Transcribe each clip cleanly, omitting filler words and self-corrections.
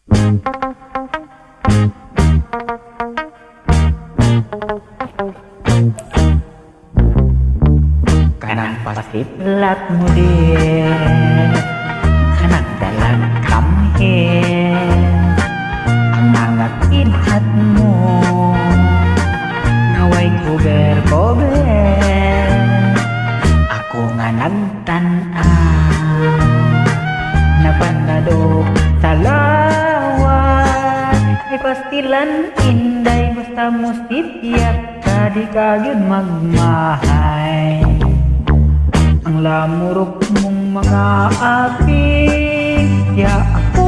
Kanang pasiplat mo din, kanang dalang kamhin, ang mga kinhat mo, naway cover-cover. Ako nga nagtan-aw, napanado sa lawas, ay pastilan inday basta mo sityak ka di ka yun magmahay. Ang lamurok mong mga api, ya ako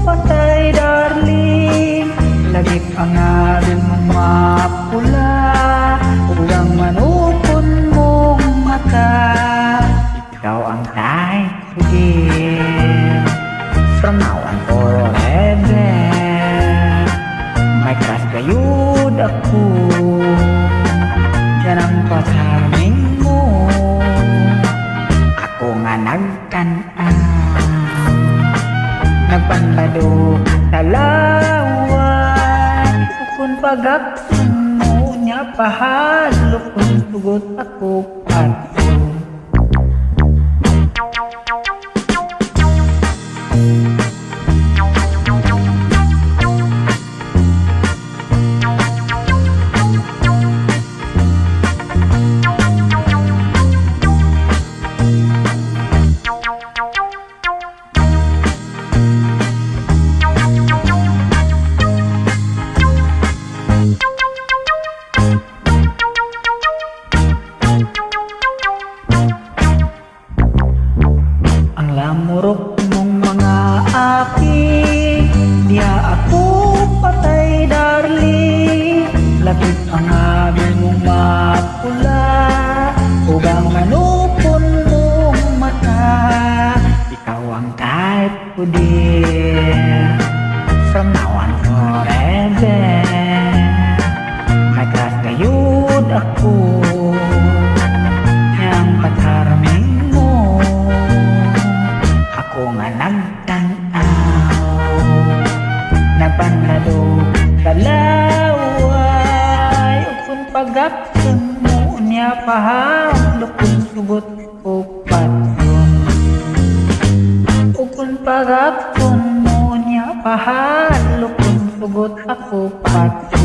patay darling. Lagip ang abil mong mapula, ugang manupon mong mata. Ikaw ang type to give, from now on forever. May crush kayod ako, yan ang pasaming mo. Ako nga nagtan-aw, nagpanlado sa lawan. Kung pagaksun mo niya pahalo, kung tugot ako pato. Ang lamurok mong mga aki, diya ako patay darling. Lapit ang abil mong mapula, ugang manupon mong mata. Ikaw ang type ko dear, from now on forever. May crush kayod ako, yang patarming mo. Ako nga nagtan-aw, napanlado sa laway. Kung pagaksun mo niya pahalo, kung sugot ko patyon. Kung pagaksun mo niya pahalo, kung sugot ako patyon.